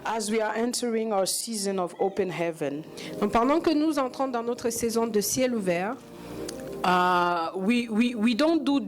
As we are entering our season of open heaven, Donc, pendant que nous entrons dans notre saison de ciel ouvert, we don't do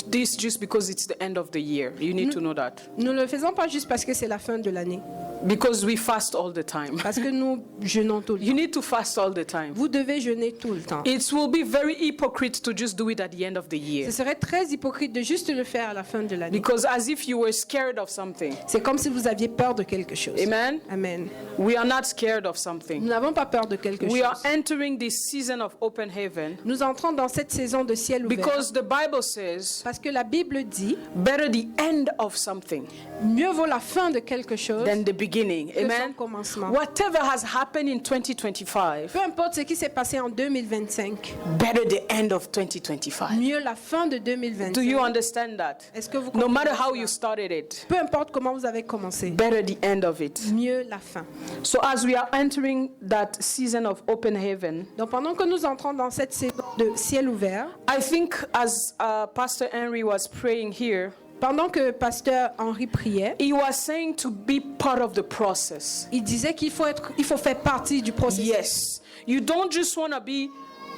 this just because it's the end of the year. You need to know that. nous ne le faisons pas juste parce que c'est la fin de l'année, Because we fast all the time. parce que nous jeûnons tout le You temps. need to fast all the time. Vous devez jeûner tout le temps. It will be very hypocrite to just do it at the end of the year. Ce serait très hypocrite de juste le faire à la fin de l'année. Because as if you were scared of something. C'est comme si vous aviez peur de quelque chose. Amen? Amen. We are not scared of Nous something. n'avons pas peur de quelque We are chose. entering this season of open heaven Nous entrons dans cette saison de ciel ouvert because the Bible says, parce que la Bible dit better the end of something mieux vaut la fin de quelque chose than the beginning. que son Amen? commencement. Whatever has happened in 2025, Peu importe ce qui s'est passé en 2025, better the end of 2025. mieux la fin de Do you 2025. understand that? Est-ce que vous No comprenez matter how cela? you started it, Peu importe comment vous avez commencé, better the end of it. mieux la fin. So as we are entering that season of open heaven, Donc pendant que nous entrons dans cette saison de ciel ouvert, I think as Pastor Henry was praying here, pendant que Pasteur Henri priait, he was saying to be part of the process. il disait qu'il faut faire partie du processus. Yes. You don't just want to be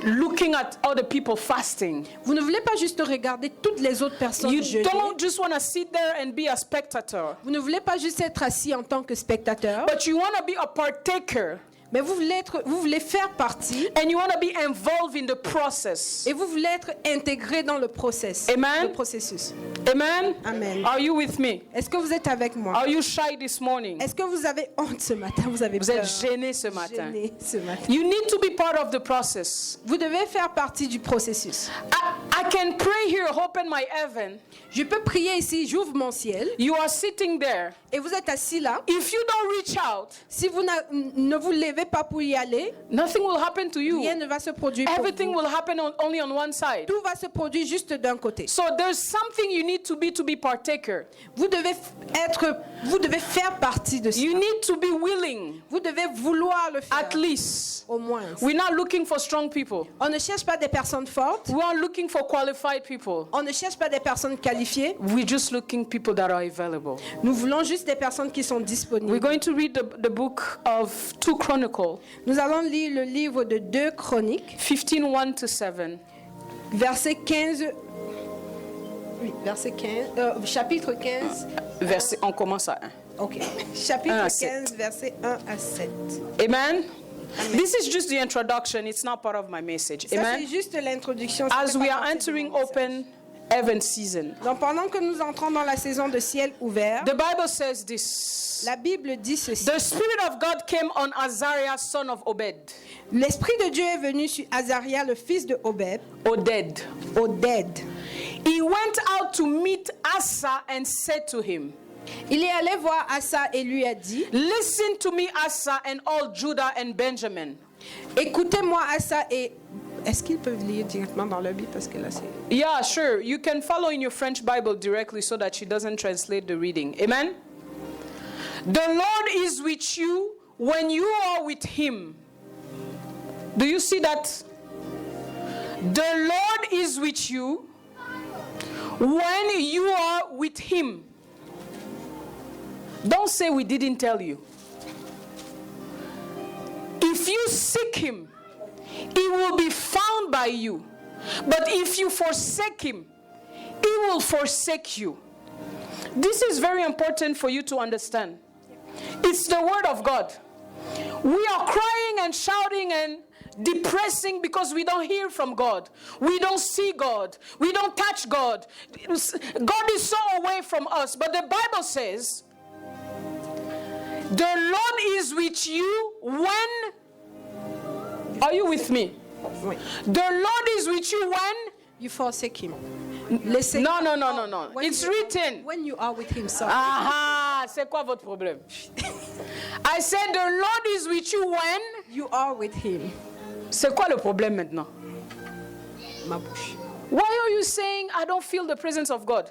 looking at other people fasting. Vous ne voulez pas juste regarder toutes les autres personnes You jeûner. don't just want to sit there and be a spectator, Vous ne voulez pas juste être assis en tant que spectateur, but you want to be a partaker mais vous voulez faire partie and you want to be involved in the process. et vous voulez être intégré dans le processus. Amen. Le processus. Amen? Amen. Are you with me? Est-ce que vous êtes avec moi? Are you shy this morning? Est-ce que vous avez honte ce matin? Vous avez Vous peur? êtes gêné ce matin. Gêné ce matin. You need to be part of the process. Vous devez faire partie du processus. I can pray here, open my heaven. Je peux prier ici, j'ouvre mon ciel, You are sitting there. et vous êtes assis là. If you don't reach out, Si vous ne vous levez pas pour y aller, nothing will happen to you. rien ne va se produire pour Everything vous. will happen only on one side. Tout va se produire juste d'un côté. So there's something you need to be partaker. Vous devez faire partie de ça. You need to be willing, Vous devez vouloir le faire. at least. Au moins. We're not looking for strong people. On ne cherche pas des personnes fortes. We are looking for qualified people. On ne cherche pas des personnes qualifiées. We're just looking people that are available. Nous voulons juste des personnes qui sont We're disponibles. going to read the book of 2 Chronicles, Nous allons lire le livre de 2 Chroniques, 15, 1 to 7. verset 15. Oui, verset 15. Chapitre 15. On commence à 1. Ok. Chapitre 1 à 15, verset 1 à 7. Amen? This is just the introduction. It's not part of my message. Ça, c'est Amen? juste l'introduction. As c'est we pas are partie de entering mon message. open heaven season, Donc pendant que nous entrons dans la saison de ciel ouvert, the Bible says this. la Bible dit ceci. The Spirit of God came on Azariah, son of Obed. L'Esprit de Dieu est venu sur Azaria, le fils de Obed, Oded. Oded. He went out to meet Asa and said to him, Il est allé voir Asa et lui a dit, listen to me, Asa, and all Judah and Benjamin. écoutez-moi Asa et... Est-ce qu'ils peuvent lire directement dans le Bible parce que là c'est... Yeah, sure. You can follow in your French Bible directly so that she doesn't translate the reading. Amen? The Lord is with you when you are with him. Do you see that? The Lord is with you when you are with him. Don't say we didn't tell you. If you seek him, he will be found by you. But if you forsake him, he will forsake you. This is very important for you to understand. It's the word of God. We are crying and shouting and depressing because we don't hear from God. We don't see God. We don't touch God. God is so away from us. But the Bible says, the Lord is with you when... Are you with me? Oui. The Lord is with you when... You forsake him. No. When It's you- written. When you are with him, sorry. Ah, c'est quoi votre problème? I said the Lord is with you when... You are with him. C'est quoi le problème maintenant? Ma bouche. Why are you saying I don't feel the presence of God?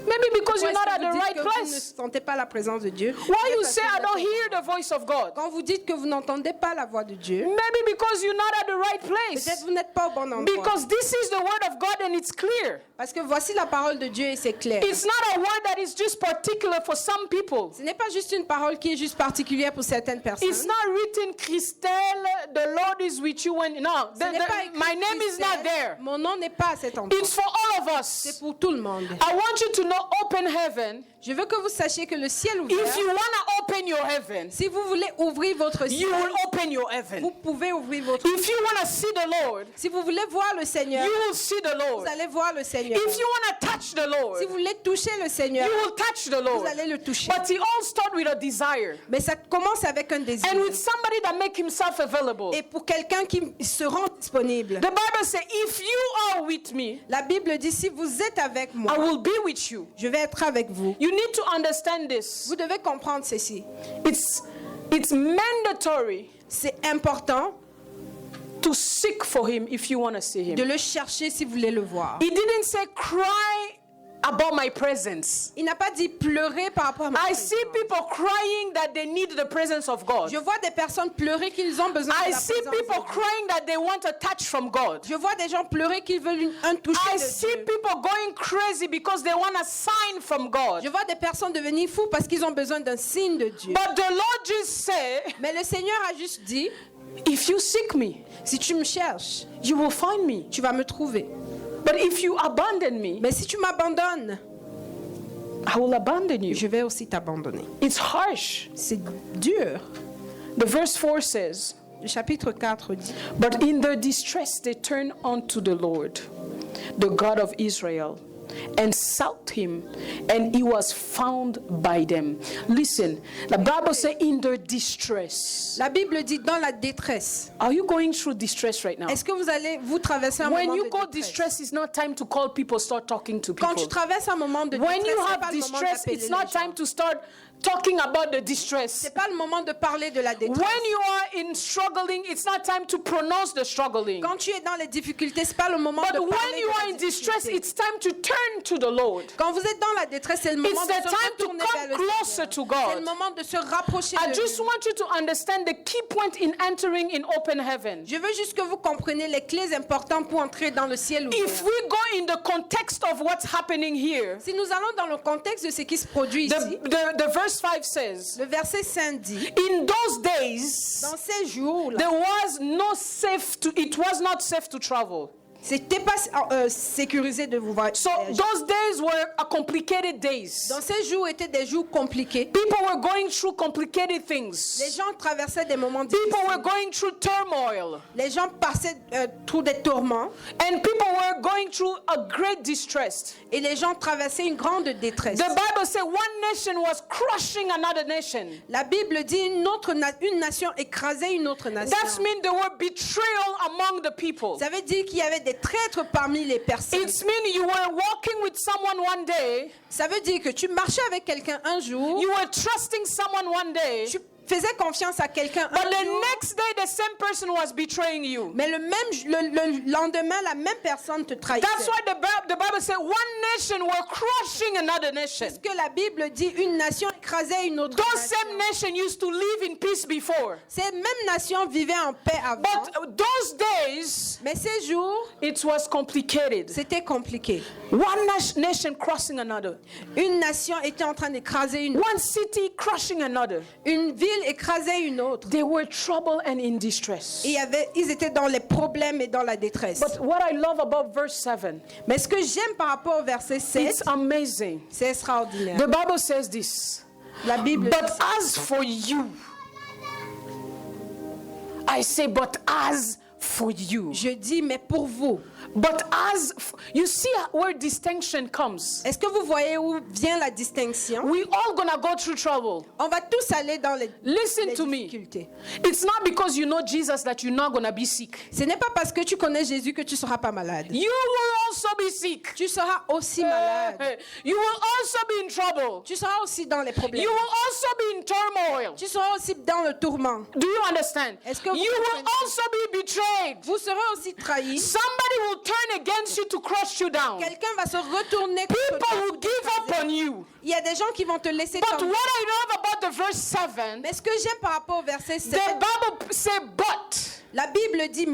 Maybe because Pourquoi you're not est-ce at que vous the dites right que vous ne place. sentez pas la présence de Dieu? Why you Parce say, que I vous don't êtes- hear the voice of God? Quand vous dites que vous n'entendez pas la voix de Dieu, Maybe because you're not at the right peut-être place. vous n'êtes pas au bon endroit. Because this is the word of God and it's clear. Parce que voici la parole de Dieu et c'est clair. It's not a word that is just particular for some people. Ce n'est pas juste une parole qui est juste particulière pour certaines personnes. It's not written, Christelle, the Lord is with you when no, Ce n'est pas écrit my name is not Christelle. there. Mon nom n'est pas à cet endroit. It's for all of C'est us. pour tout le monde. I want you to know open heaven. Je veux que vous sachiez que le ciel ouvert, If you want to open your heaven, si vous voulez ouvrir votre you ciel, will open your vous heaven. pouvez ouvrir votre If you want to see the Lord, Si vous voulez voir le Seigneur, you will see the vous Lord. allez voir le Seigneur. If you want to touch the Lord, Si vous voulez toucher le Seigneur, you will touch the vous Lord. allez le toucher. But it all starts with a desire. Mais ça commence avec un désir. And with somebody that make himself available. Et pour quelqu'un qui se rend disponible. The Bible says, if you are with me, La Bible dit, si vous êtes avec I moi, will be with you. je vais être avec vous. You need to understand this. Vous devez comprendre ceci. It's mandatory C'est important to seek for him if you want to see him. de le chercher si vous voulez le voir. He didn't say cry about my presence. Il n'a pas dit pleurer par rapport à ma I présence. see people crying that they need the presence of God. Je vois des personnes pleurer qu'ils ont besoin de I la see présence de people Dieu. crying that they want a touch from God. Je vois des gens pleurer qu'ils veulent un toucher I de see Dieu. people going crazy because they want a sign from God. Je vois des personnes devenir fous parce qu'ils ont besoin d'un signe de Dieu. But the Lord just said, Mais le Seigneur a juste dit, if you seek me, si tu me cherches, you will find me. tu vas me trouver. But if you abandon me, Mais si tu m'abandonnes, I will abandon you. je vais aussi t'abandonner. It's harsh. C'est dur. The verse 4 says, Le chapitre 4 dit, but in their distress they turned unto the Lord, the God of Israel, and sought him, and he was found by them. Listen, the Bible says in their distress. la Bible dit dans la détresse. Are you going through distress right now? Est-ce que vous allez vous traverser un When moment you de go détresse? distress, it's not time to call people, start talking to Quand tu people. traverses un moment de When détresse, you c'est have pas le moment distress, d'appeler it's les not gens. time to start talking about the distress. C'est pas le moment de parler de la détresse. When you are in struggling, it's not time to pronounce the struggling. Quand tu es dans les difficultés, c'est pas le moment But de when parler you de are la in distress, difficulté. it's time to turn to the Lord. Quand vous êtes dans la détresse, c'est le moment It's de the se time to retourner come vers le closer Seigneur. to C'est le God. moment de se rapprocher I de just lui. want you to understand the key point in entering in open heaven. Je veux juste que vous compreniez les clés importantes pour entrer dans le ciel ouvert. If we go in the context of what's happening here, Si nous allons dans le contexte de ce qui se produit ici, the verse 5 says, le verset 5 dit, in those days, dans ces jours-là, there was no it was not safe to travel. c'était pas sécurisé de vous voyager. So those days were a complicated days. Dans ces jours étaient des jours compliqués. People were going through complicated Les things. gens traversaient des moments People were difficiles. going through turmoil. Les gens passaient through des tourments And people were going through a great distress. et les gens traversaient une grande détresse. The Bible says one nation was crushing another nation. La Bible dit une nation écrasait une autre nation. That means there were betrayal among the people. Ça veut dire qu'il y avait des traîtres parmi les personnes. It means you were walking with someone one day, Ça veut dire que tu marchais avec quelqu'un un jour, you were trusting someone one day, tu faisais confiance à quelqu'un but un the jour, next day the same person was betraying you. mais le lendemain, la même personne te trahissait. That's why the Bible says one nation were crushing another nation. Parce que la Bible dit une nation écrasait une autre Those nation. same nations used to live in peace before. Ces mêmes nations vivaient en paix avant, But those days, mais ces jours, it was complicated. c'était compliqué. One nation crossing another. Une nation était en train d'écraser une One city crushing another. Une ville écrasait une autre. They were troubled and in distress. Et ils étaient dans les problèmes et dans la détresse. But what I love about verse 7, Mais ce que j'aime par rapport au verset 7, it's amazing. c'est extraordinaire. The Bible says this. La Bible But dit, as for you, I say, but as for you. je dis, mais pour vous, But you see where distinction comes. est-ce que vous voyez où vient la distinction? We all gonna go through trouble. On va tous aller dans les Listen to me. difficultés. It's not because you know Jesus that you're not gonna be sick. Ce n'est pas parce que tu connais Jésus que tu ne seras pas malade. You will also be sick. Tu seras aussi malade. You will also be in trouble. Tu seras aussi dans les problèmes. You will also be in turmoil. trial. Tu seras aussi dans le tourment. Do you understand? Est-ce que vous You will comprenez? also be betrayed. Vous serez aussi trahi. Somebody will turn against you to crush you down. Quelqu'un va se retourner contre People toi. will give up on you. Il y a des gens qui vont te laisser But tomber. what I love about the verse 7, Mais ce que j'aime par rapport au verset 7, the Bible say but la Bible dit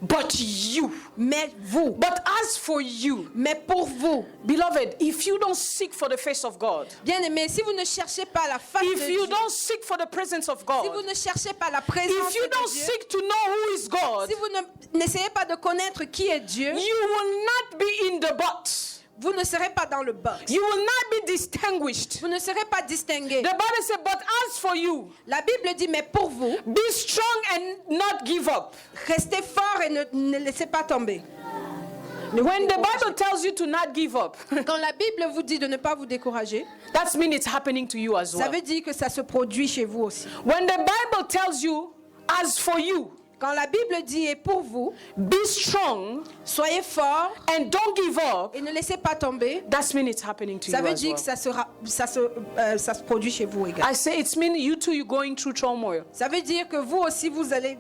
but you. mais vous, But as for you, mais pour vous. beloved, if you don't seek for the face of God, Bien-aimés, si vous ne cherchez pas la face de if you Dieu, don't seek for the presence of si God, vous ne cherchez pas la présence if you de don't Dieu, seek to know who is God, si vous n'essayez pas de connaître qui est Dieu, you will not be in the but. vous ne serez pas dans le box. You will not be distinguished. Vous ne serez pas distingué. The Bible says, but as for you, La Bible dit, mais pour vous, be strong and not give up. restez fort et ne laissez pas tomber. When the Bible tells you to not give up, Quand la Bible vous dit de ne pas vous décourager, that means it's happening to you as ça well. veut dire que ça se produit chez vous aussi. When the Bible tells you, as for you, Quand la Bible dit et pour vous, be strong soyez forts and don't give up, et ne laissez pas tomber, that means it's happening to ça you veut as dire well. que ça se produit chez vous également. I say it's mean you too, you're going through turmoil, Ça veut dire que vous aussi, vous allez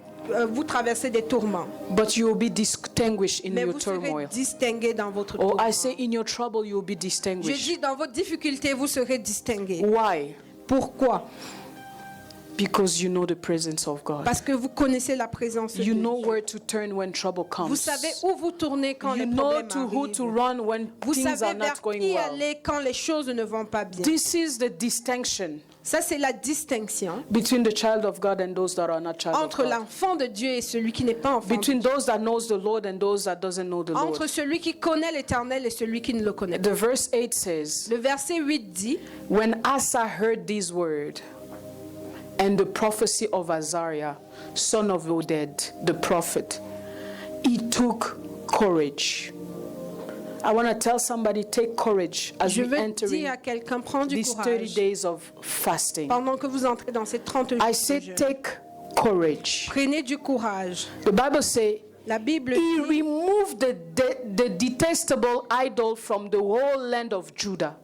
vous traverser des tourments. but you will be distinguished in Mais your vous serez turmoil. distingués dans votre Or tourment. I say in your trouble, you will be Je distinguished. dis, dans votre difficulté, vous serez distingués. Why? Pourquoi? Because you know the presence of God. Parce que vous connaissez la présence de You Dieu. know where to turn when trouble Vous comes. savez où vous tournez quand You les know problèmes to who to arrivent. run when Vous things are savez not vers going qui well. aller quand les choses ne vont pas bien. This is the distinction Ça, c'est la distinction between the child of God and those that are not child of entre God. l'enfant de Dieu et celui qui n'est pas enfant de Between Dieu. those that knows the Lord and those that doesn't know the Entre Lord. celui qui connaît l'Éternel et celui qui ne le connaît pas. The verse 8 says, Le verset 8 dit, when Asa heard these words and the prophecy of Azariah, son of Oded, the prophet, he took courage. I want to tell somebody, take courage as je we veux enter dire à in quelqu'un, prends du these 30 courage days of fasting. pendant que vous entrez dans ces 30 jours I de say jeûne. take courage. Prenez du courage. The Bible says La Bible he dit, removed the detestable idol from the whole land of Judah.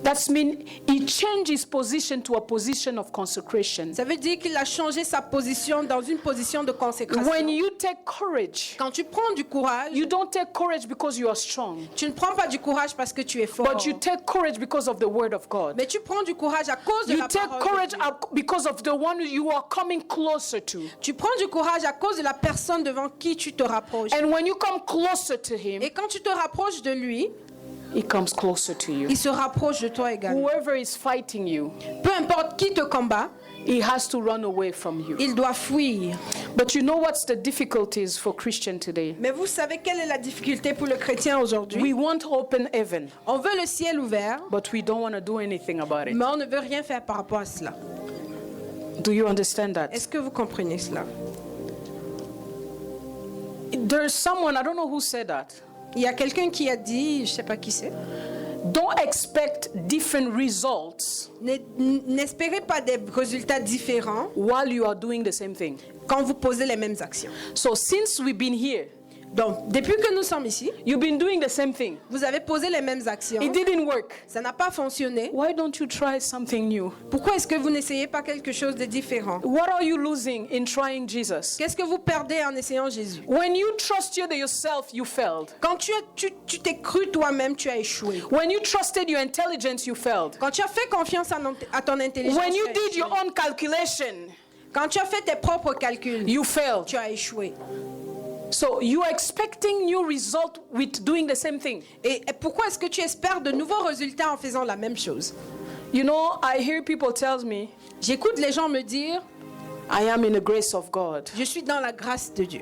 That means he changed his position to a position of consecration. ça veut dire qu'il a changé sa position dans une position de consécration. When you take courage, Quand tu prends du courage, you don't take courage because you are strong, tu ne prends pas du courage parce que tu es fort. but you take courage because of the word of God. Mais tu prends du courage à cause de You la take parole de courage Dieu. because of the one you are coming closer to. Tu prends du courage à cause de la personne devant qui tu te rapproches. And when you come closer to him, Et quand tu te rapproches de lui, he comes closer to you. il se rapproche de toi également. Whoever is fighting you, Peu importe qui te combat, he has to run away from you. il doit fuir. But you know what's the difficulties for Christian today? Mais vous savez quelle est la difficulté pour le chrétien aujourd'hui? We want open heaven, On veut le ciel ouvert, but we don't want to do anything about it. mais on ne veut rien faire par rapport à cela. Do you understand that? Est-ce que vous comprenez cela? There's someone, I don't know who said that. Il y a quelqu'un qui a dit, je ne sais pas qui c'est, Don't expect different results n'espérez pas des résultats différents while you are doing the same thing. quand vous posez les mêmes actions. So since we've been here, Donc, depuis que nous sommes ici, you've been doing the same thing. vous avez posé les mêmes actions. It didn't work. Ça n'a pas fonctionné. Why don't you try something new? Pourquoi est-ce que vous n'essayez pas quelque chose de différent? What are you losing in trying Jesus? Qu'est-ce que vous perdez en essayant Jésus? When you trusted yourself, you failed. Quand tu t'es cru toi-même, tu as échoué. When you trusted your intelligence, you failed. Quand tu as fait confiance à ton intelligence, When you tu as did your échoué. own calculation, Quand tu as fait tes propres calculs, you failed. tu as échoué. So you are expecting new result with doing the same thing. Et pourquoi est-ce que tu espères de nouveaux résultats en faisant la même chose? You know, I hear people tell me, J'écoute les gens me dire, I am in the grace of God. je suis dans la grâce de Dieu.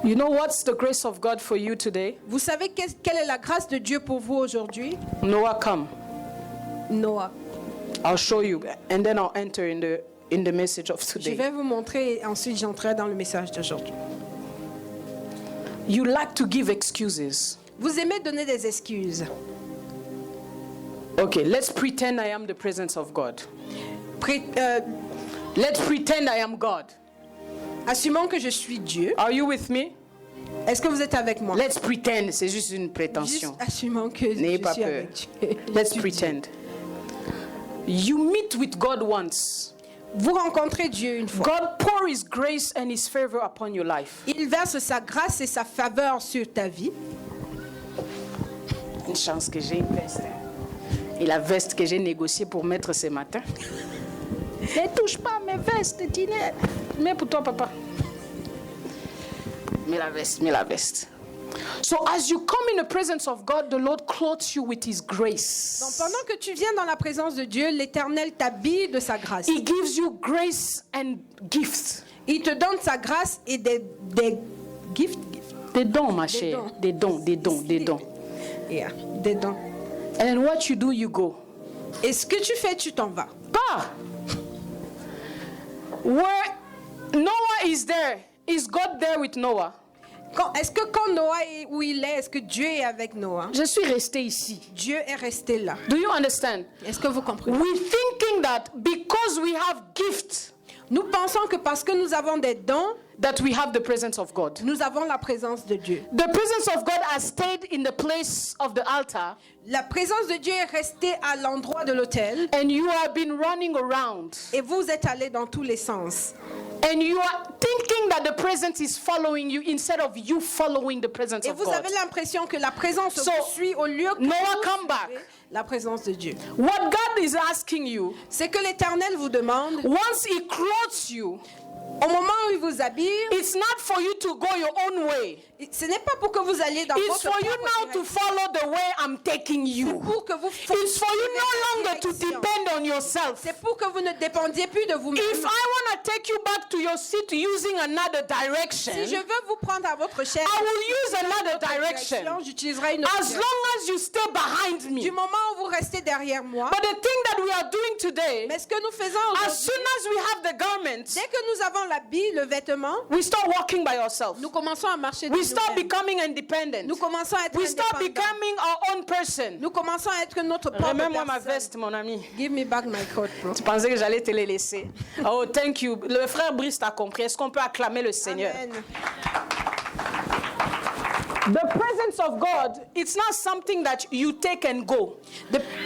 You know what's the grace of God for you today? Vous savez quelle est la grâce de Dieu pour vous aujourd'hui? Noah, come. Noah. I'll show you, and then I'll enter in the message of Je today. vais vous montrer et ensuite j'entrerai dans le message d'aujourd'hui. You like to give excuses. Vous aimez donner des excuses. Okay, let's pretend I am the presence of God. Pré- Let's pretend I am God. assumons que je suis Dieu. Are you with me? Est-ce que vous êtes avec moi? Let's pretend, c'est juste une Juste prétention. assumons que N'ayez je pas suis peur. avec Dieu. Let's pretend. You meet with God once. Vous rencontrez Dieu une fois. God pour His grace and His favor upon your life. Il verse sa grâce et sa faveur sur ta vie. Une chance que j'ai une veste. Et la veste que j'ai négociée pour mettre ce matin. Ne touche pas mes vestes, Tinette. Mets pour toi, papa. Mets la veste, mets la veste. So as you come in the presence of God, the Lord clothes you with His grace. Donc pendant que tu viens dans la présence de Dieu, l'Éternel t'habille de sa grâce. He gives you grace and gifts. Il te donne sa grâce et des gifts. Des dons, ma chère. Des dons. Yeah, des dons. And then what you do, you go. Et ce que tu fais, tu t'en vas. Bah! Where Noah is there, is God there with Noah? Est-ce que quand Noah est où il est que Dieu est avec Noah? Je suis resté ici. Dieu est resté là. Do you understand? Est-ce que vous comprenez? We're thinking that because we have gifts, nous pensons que parce que nous avons des dons, that we have the presence of God. Nous avons la présence de Dieu. The presence of God has stayed in the place of the altar. La présence de Dieu est restée à l'endroit de l'autel. And you have been running around. Et vous êtes allés dans tous les sens. And you are thinking that the presence is following you instead of you following the presence of God. Et vous avez l'impression que la présence vous suit au lieu que Noah, come back. La présence de Dieu. What God is asking you, c'est que l'Éternel vous demande, once He clothes you, au moment où il vous habille, it's not for you to go your own way. Ce n'est pas pour que vous alliez dans it's votre for you now to follow the way I'm taking you. C'est pour que vous it's for you no longer to depend on yourself. C'est pour que vous ne dépendiez plus de vous-même. If I want to take you back to your seat using another direction, si je veux vous prendre à votre chaise, I will use another direction. J'utiliserai une autre as long as you stay behind me. Du moment où vous restez derrière moi. But the thing that we are doing today, mais ce que nous faisons as soon as we have the garments, dès que nous avons l'habit, le vêtement, we start walking by ourselves. Nous commençons à marcher de we start becoming independent. Nous commençons à être we start becoming our own person. Nous commençons à être notre propre personne. Remets-moi ma veste, mon ami. Give me back my coat, bro. Tu pensais que j'allais te les laisser? Oh, thank you. Le frère Brice t'a compris. Est-ce qu'on peut acclamer le Seigneur? Amen. The presence of God, it's not something that you take and go.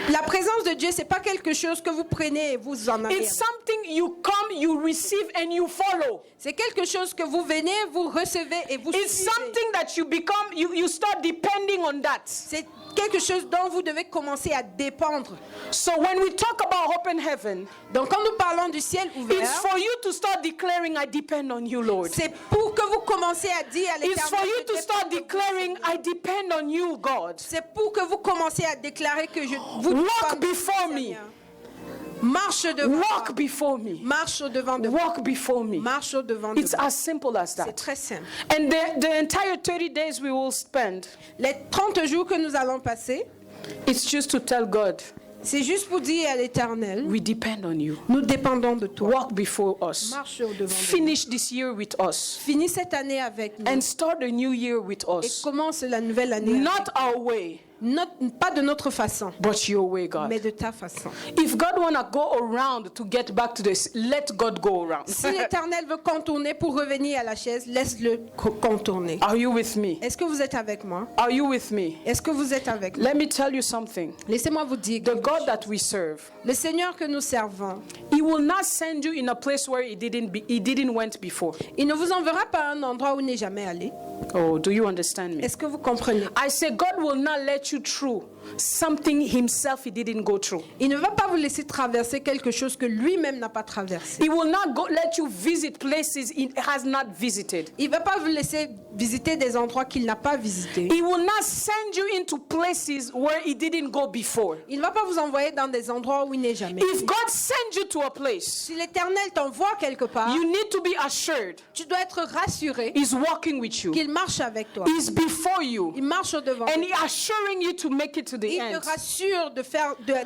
La présence de Dieu, c'est pas quelque chose que vous prenez et vous en allez. It's something you come, you receive and you follow. C'est quelque chose que vous venez, vous recevez et vous It's suivez. something that you become, you start depending on that. C'est quelque chose dont vous devez commencer à dépendre. So when we talk about open heaven, donc quand nous parlons du ciel ouvert, it's for you to start declaring, I depend on you, Lord. C'est pour que vous commenciez à dire à l'Éternel. It's for you to start declaring, I depend on you, God. C'est pour que vous commenciez à déclarer que je vous walk before me. Marche devant walk before me. Marche devant de walk before me. Marche devant de It's as simple as that. C'est très simple. And the entire 30 days we will spend, les 30 jours que nous allons passer, it's just to tell God, c'est juste pour dire à l'Éternel, we depend on you. Nous dépendons de toi. Walk before us. Marche devant Finish this year with us. Finis cette année avec nous. And start a new year with us. Et commence la nouvelle année. Not our way. Pas de notre façon, but your way, God. Mais de ta façon. If God wanna go around to get back to this, let God go around. Si l'Éternel veut contourner pour revenir à la chaise, laisse-le contourner. Are you with me? Est-ce que vous êtes avec moi? Are you with me? Est-ce que vous êtes avec moi? Let me tell you something. Laissez-moi vous dire. The God that we serve, le Seigneur que nous servons, He will not send you in a place where He didn't went before. Il ne vous enverra pas à un endroit où il n'est jamais allé. Oh, do you understand me? Est-ce que vous comprenez? I say God will not let you through something Himself He didn't go through. Il ne va pas vous laisser traverser quelque chose que lui-même n'a pas traversé. He will not let you visit places He has not visited. Il va pas vous laisser visiter des endroits qu'il n'a pas visités. He will not send you into places where He didn't go before. Il ne va pas vous envoyer dans des endroits où il n'est jamais. If God sends you to a place, si l'Éternel t'envoie quelque part, you need to be assured. Tu dois être rassuré. He's walking with you. Qu'il marche avec toi. He's before you. Il marche devant. And He assuring you to make it to the il end. te rassure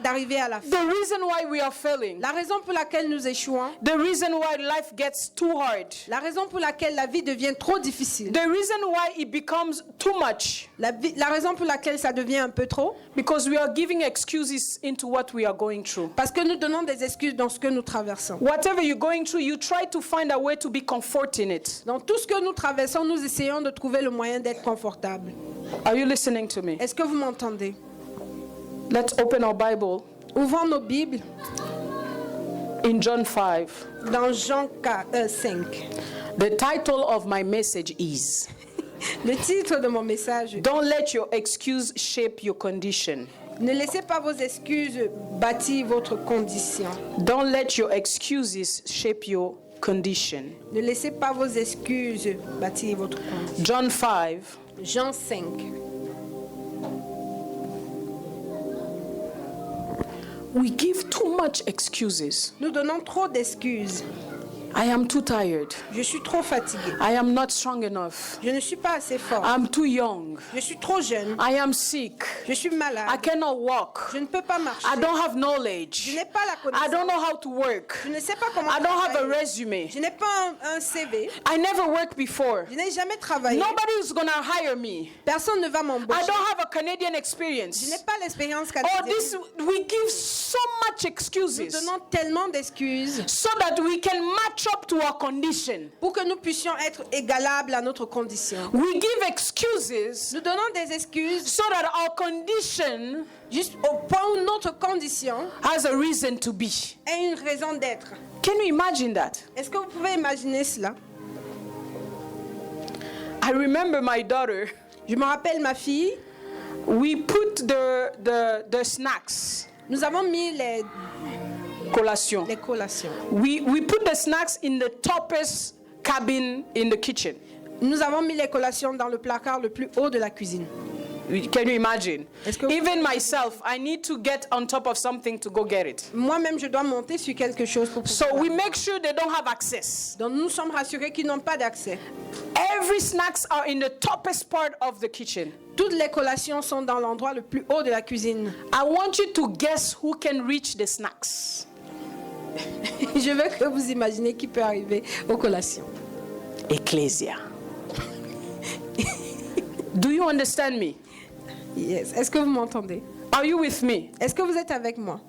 d'arriver à la fin. The reason why we are failing. La raison pour laquelle nous échouons. The reason why life gets too hard. La raison pour laquelle la vie devient trop difficile. The reason why it becomes too much. La raison pour laquelle ça devient un peu trop. Because we are giving excuses into what we are going through. Parce que nous donnons des excuses dans ce que nous traversons. Whatever you're going through, you try to find a way to be comfort in it. Dans tout ce que nous traversons, nous essayons de trouver le moyen d'être confortable. Are you listening to me? Est-ce que vous m'entendez? Let's open our Bible. Ouvrons nos Bibles in John 5. dans Jean 5. The title of my message is Le titre de mon message: Don't let your excuse shape your condition. Ne laissez pas vos excuses bâtir votre condition. Don't let your excuses shape your condition. Ne laissez pas vos excuses bâtir votre condition. John 5. Jean 5. We give too much excuses. Nous donnons trop d'excuses. I am too tired. Je suis trop fatiguée. I am not strong enough. Je ne suis pas assez forte. I'm too young. Je suis trop jeune. I am sick. Je suis I malade. cannot walk. Je ne peux pas marcher. I don't have Je knowledge. n'ai pas la I connaissance. don't know how to work. Je ne sais pas comment I don't have a travailler. resume. Je n'ai pas un CV. I never worked before. Je n'ai jamais travaillé. Nobody is going to hire me. Personne ne va I m'embaucher. don't have a Canadian Je experience. n'ai pas l'expérience Oh, canadienne. this we give so much Nous excuses donnons tellement d'excuses so that we can match up to our condition. pour que nous puissions être égalables à notre condition. We give excuses Nous donnons des excuses so that our condition juste au point où notre condition has a reason to be. a une raison d'être. Can you imagine that? Est-ce que vous pouvez imaginer cela? I remember my daughter. Je me rappelle ma fille, We put the snacks, nous avons mis les collation. collations. We put the snacks in the toppest cabin in the kitchen. Nous avons mis les collations dans le placard le plus haut de la cuisine. Can you imagine? Est-ce que vous- Even myself, I need to get on top of something to go get it. Moi-même, je dois monter sur quelque chose pour So pouvoir. we make sure they don't have access. Donc nous sommes rassurés qu'ils n'ont pas d'accès. Every snacks are in the toppest part of the kitchen. Toutes les collations sont dans l'endroit le plus haut de la cuisine. I want you to guess who can reach the snacks. Je veux que vous imaginez qui peut arriver aux collations. Ecclesia. Do you understand me? Yes. Est-ce que vous m'entendez? Are you with me? Est-ce que vous êtes avec moi?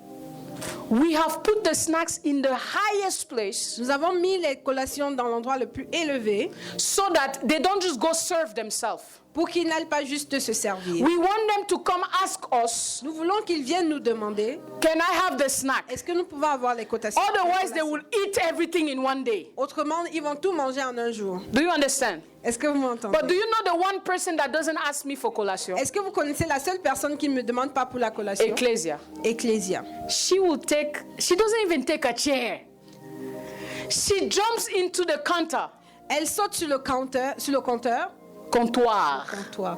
We have put the snacks in the highest place Nous avons mis les collations dans l'endroit le plus élevé so that they don't just go serve themselves. pour qu'ils n'aillent pas juste se servir. We want them to come ask us, Nous voulons qu'ils viennent nous demander, can I have the snack? est-ce que nous pouvons avoir les collations? Otherwise, they will eat everything in one day. Autrement, ils vont tout manger en un jour. Do you understand? Est-ce que vous m'entendez? But do you know the one person that doesn't ask me for collation? Est-ce que vous connaissez la seule personne qui ne me demande pas pour la collation? Ecclesia. Ecclésia. She doesn't even take a chair. She jumps into the counter, Elle saute sur le compteur, comptoir,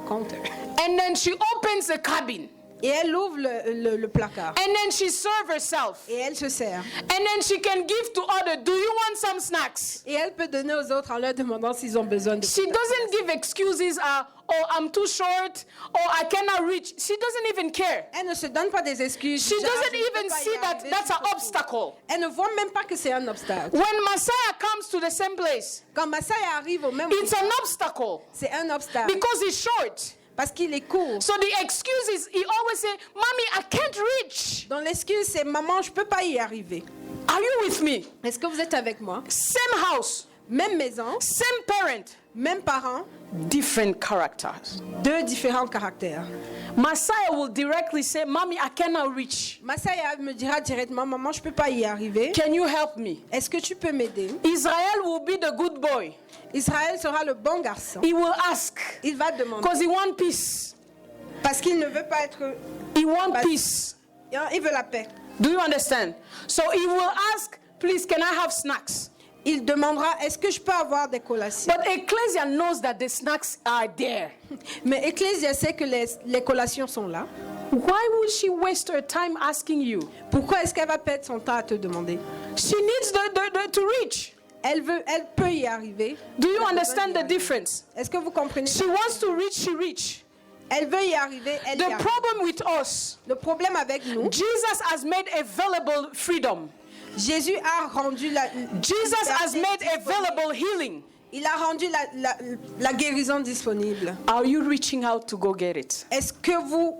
compteur. and then she opens the cabin, Et elle ouvre le placard. and then she serves herself, Et elle se sert. and then she can give to others, do you want some snacks? Et elle peut donner aux autres en leur demandant s'ils ont besoin de. She doesn't give excuses, oh, I'm too short, or I cannot reach. She doesn't even care. Elle ne se donne pas des excuses. She Genre, doesn't je ne peux even pas y see that arriver, that's je an peux pas. obstacle. Elle ne voit même pas que c'est un obstacle. When Messiah comes to the same place, Quand Massaya arrive au même it's endroit, an obstacle c'est un obstacle. because he's short. Parce qu'il est court. So the excuse is, he always say, Mommy, I can't reach. Donc l'excuse c'est maman, je peux pas y arriver. Are you with me? Est-ce que vous êtes avec moi? Same house, Même maison, same parent, même parents, different characters. deux différents caractères. Messiah will directly say, Mommy, I cannot reach. Massaya me dira directement, maman, je peux pas y arriver. Can you help me? Est-ce que tu peux m'aider? Israel will be the good boy. Israël sera le bon garçon. He will ask Il va demander because he wants peace. parce qu'il ne veut pas être. He wants But- peace. Il veut la paix. Do you understand? So he will ask, please, can I have snacks? Il demandera, est-ce que je peux avoir des collations? But Ecclesia knows that the snacks are there. Mais Ecclésia sait que les collations sont là. Why would she waste her time asking you? Pourquoi est-ce qu'elle va perdre son temps à te demander? She needs to reach. Elle peut y arriver. Do you Elle a besoin understand d'y the arriver. difference? Est-ce que vous comprenez? She wants to reach, she reach. Elle veut y arriver, elle y The arrive. problem with us, Le problème avec nous, Jesus has made available freedom. Jésus a rendu la. Jesus has liberté made disponible. available healing. Il a rendu la guérison disponible. Are you reaching out to go get it? Est-ce que vous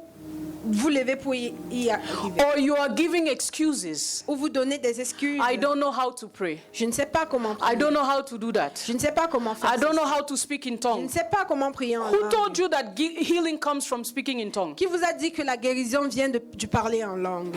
vous levez pour y arriver. Or you are giving excuses. Ou vous donnez des excuses. I don't know how to pray. Je ne sais pas comment I prier. don't know how to do that. Je ne sais pas comment faire I don't know ça. how to speak in Je ne tongues. sais pas comment prier en Who langue. told you that healing comes from speaking in tongues? Qui vous a dit que la guérison vient du parler en langue?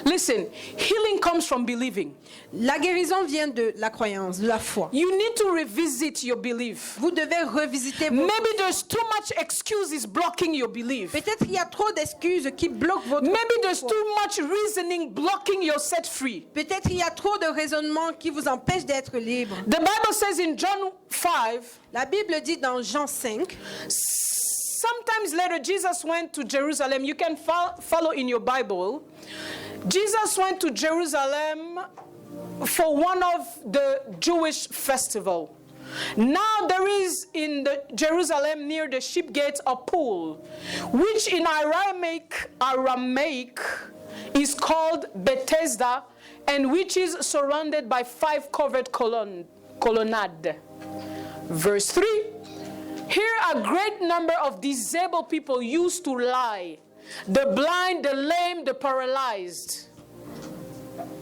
Listen, healing comes from believing. La guérison vient de la croyance, de la foi. You need to revisit your belief. Vous devez revisiter vos... Maybe there's too much excuses blocking your belief. Peut-être qu'il y a trop d'excuses qui bloquent votre Maybe there's foi. too much reasoning blocking your set free. Peut-être qu'il y a trop de raisonnements qui vous empêchent d'être libre. The Bible says in John 5, La Bible dit dans Jean 5, sometimes later Jesus went to Jerusalem. You can follow in your Bible. Jesus went to Jerusalem for one of the Jewish festival. Now there is in the Jerusalem near the sheep gate a pool, which in Aramaic is called Bethesda, and which is surrounded by 5 covered colonnade. Verse 3. Here a great number of disabled people used to lie. The blind, the lame, the paralyzed.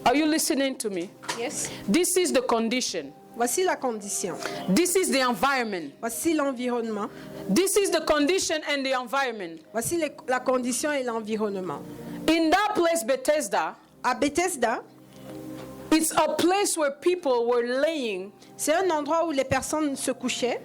Are you listening to me? yes. This is the condition. Voici la condition. This is the environment. Voici l'environnement. This is the condition and the environment. Voici la condition et l'environnement. In that place, Bethesda, À Bethesda, it's a place where people were laying, c'est un endroit où les personnes se couchaient,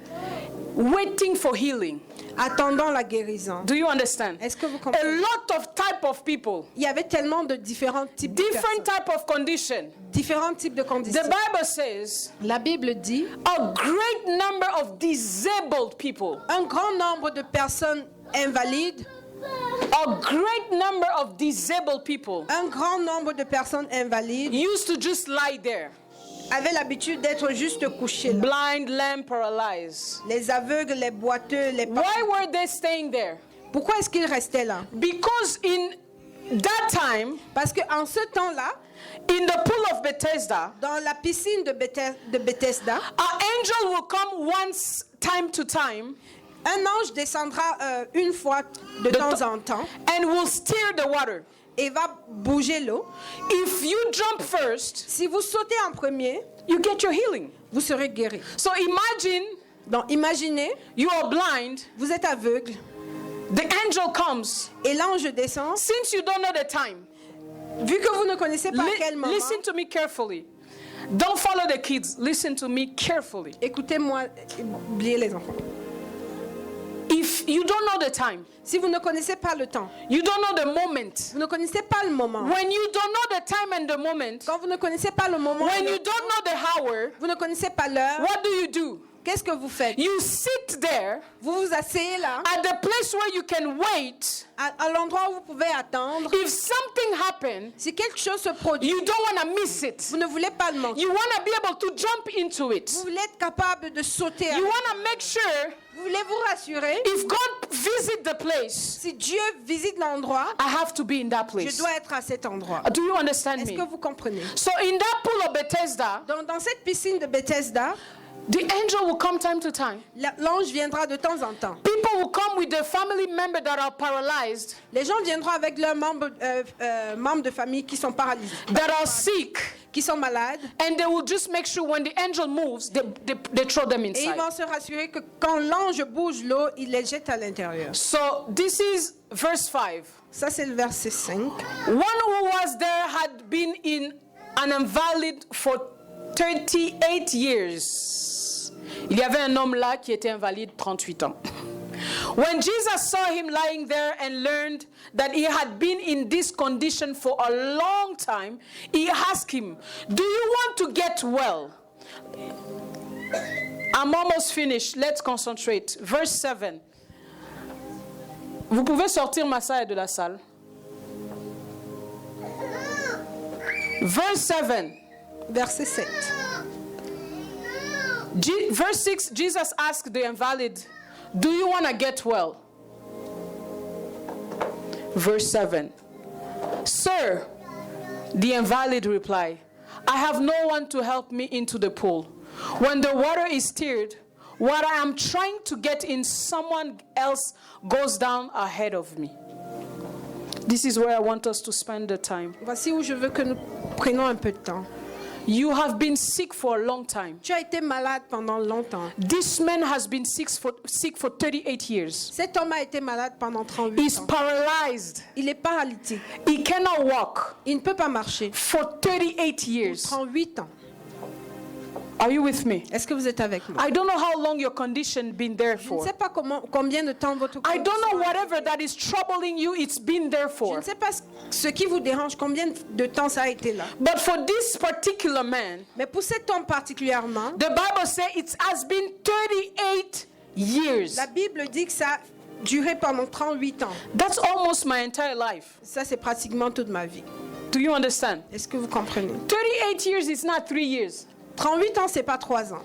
waiting for healing. attendant la guérison. Do you understand? Est-ce que vous A comprenez? lot of type of people, Il y avait tellement de différents types de different personnes, type of condition. différents types de The conditions. Bible says La Bible dit a great number of disabled people, un grand nombre de personnes invalides, a great number of disabled people un grand nombre de personnes invalides used to just lie there, avaient l'habitude d'être juste couchés là. blind, lame, paralyzed. Les aveugles, les boiteux, les Why were they staying there? Pourquoi est-ce qu'ils restaient là? Because in that time, Parce qu'en ce temps-là, in the pool of Bethesda, dans la piscine de Bethesda, an angel will come once time to time un ange descendra une fois de temps en temps and will stir the water. et va bouger l'eau. If you jump first, Si vous sautez en premier, you get your healing. vous serez guéri. So imagine Donc imaginez, you are blind, vous êtes aveugle the angel comes. et l'ange descend. Since you don't know the time, Vu que vous ne connaissez pas à quel moment, listen to me carefully. Don't follow the kids. Listen to me carefully. écoutez-moi, oubliez les enfants. If you don't know the time, Si vous ne connaissez pas le temps, you don't know the moment. vous ne connaissez pas le moment. When you don't know the time and the moment, Quand vous ne connaissez pas le moment, when you don't know the hour, vous ne connaissez pas l'heure, what do you do? qu'est-ce que vous faites? You sit there Vous vous asseyez là, at the place where you can wait. à l'endroit où vous pouvez attendre. If something happens, Si quelque chose se produit, you don't want to miss it. vous ne voulez pas le manquer. You want to be able to jump into it. Vous voulez être capable de sauter. You avec. want to make sure Vous voulez vous rassurer. if God visit the place, Si Dieu visite l'endroit, I have to be in that je place. dois être à cet endroit. Do you understand Est-ce me? que vous comprenez? So in that pool of Bethesda, Dans cette piscine de Bethesda, the angel will come time to time. l'ange viendra de temps en temps. People will come with their family members that are paralyzed, Les gens viendront avec leurs membres de famille qui sont paralysés, that are sick, qui sont malades, and they will just make sure when the angel moves, they throw them et ils inside. vont se rassurer que quand l'ange bouge l'eau, il les jette à l'intérieur. So this is verse 5. Ça, c'est le verset 5. One who was there had been in an invalid for 38 years. Il y avait un homme là qui était invalide 38 ans. When Jesus saw him lying there and learned that he had been in this condition for a long time, he asked him, "Do you want to get well?" I'm almost finished. Let's concentrate. Verse 7. Vous pouvez sortir Massaï de la salle. Verse 7. Verset 7. Verse 6, Jesus asked the invalid, "Do you want to get well?" Verse 7. "Sir," the invalid replied, "I have no one to help me into the pool. When the water is stirred, What I am trying to get in someone else goes down ahead of me. This is where I want us to spend the time. Voici où je veux que nous prenions un peu de temps. You have been sick for a long time. Tu as été malade pendant longtemps. This man has been sick for 38 years. Cet homme a été malade pendant 38 He's ans. paralyzed. Il est paralytique. He cannot walk Il ne peut pas marcher. for 38 years. 38 ans. Are you with me? Est-ce que vous êtes avec moi? I don't know how long your condition been there Je ne for. sais pas combien de temps votre I don't know condition a whatever été. that is troubling you, it's been there Je for. ne sais pas ce qui vous dérange, combien de temps ça a été là. But for this particular man, Mais pour cet homme particulièrement, the Bible says it has been 38 years. la Bible dit que ça a duré pendant 38 ans. That's almost my entire life. Ça, c'est pratiquement toute ma vie. Do you understand? Est-ce que vous comprenez? 38 years is not 3 years. 38 ans, c'est pas 3 ans.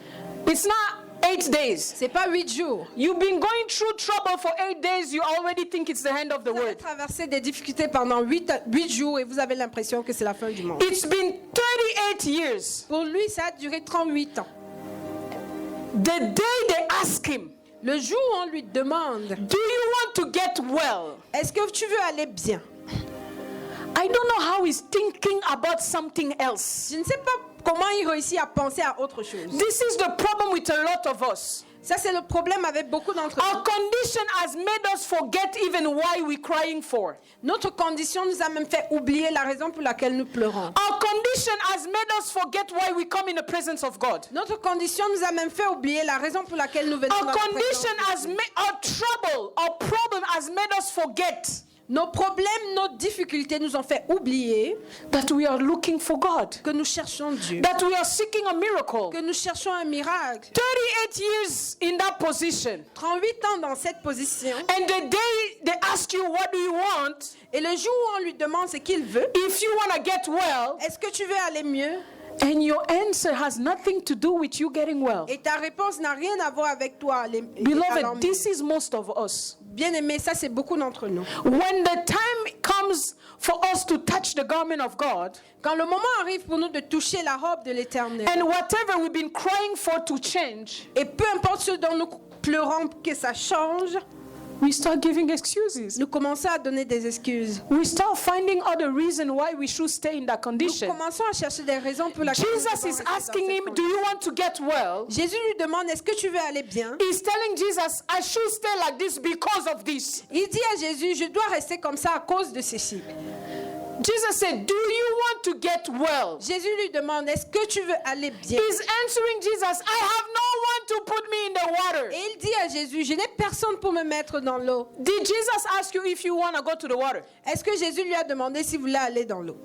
It's not 8 days. C'est pas 8 jours. You've been going through trouble for 8 days, you already think it's the end of the Vous avez world. traversé des difficultés pendant 8 jours et vous avez l'impression que c'est la fin du monde. It's been 38 years. Pour lui, ça a duré 38 ans. The day they ask him, Le jour où on lui demande, do you want to get well? est-ce que tu veux aller bien? I don't know how he's thinking about something else. Je ne sais pas comment il réussit à penser à autre chose. This is the problem with a lot of us. Ça, c'est le problème avec beaucoup d'entre nous. Our condition has made us forget even why we're crying for. Notre condition nous a même fait oublier la raison pour laquelle nous pleurons. Our condition has made us forget why we come in the presence of God. Notre condition nous a même fait oublier la raison pour laquelle nous venons Our dans la présence condition de has Dieu. made our trouble, our problem has made us forget Nos problèmes, nos difficultés nous ont fait oublier that we are looking for God, que nous cherchons Dieu, that we are seeking a miracle. que nous cherchons un miracle. 38 years in that position. 38 ans dans cette position. And the day they ask you, what do you want? Et le jour où on lui demande ce qu'il veut, If you want to get well, est-ce que tu veux aller mieux? and your answer has nothing to do with you getting well. Et ta réponse n'a rien à voir avec toi. allant Beloved, mieux. this is most of us. Bien aimé, ça c'est beaucoup d'entre nous. When the time comes for us to touch the garment of God, Quand le moment arrive pour nous de toucher la robe de l'Éternel, and whatever we've been crying for to change, et peu importe ce dont nous pleurons que ça change, we start giving excuses. nous commençons à donner des excuses. We start finding other reason why we should stay in that Nous condition. commençons à chercher des raisons pour lesquelles nous Jesus devons is rester dans asking cette him, do condition. you want to get well? Jésus lui demande, est-ce que tu veux aller bien? He's telling Jesus, I should stay like this because of this. Il dit à Jésus, je dois rester comme ça à cause de ceci. Jesus said, do you want to get well? Jésus lui demande, est-ce que tu veux aller bien? He's answering Jesus, I have no one to put me in the water. Et il dit à Jésus, je n'ai personne pour me mettre dans l'eau. Did Jesus ask you if you want to go to the water? Est-ce que Jésus lui a demandé s'il voulait aller dans l'eau?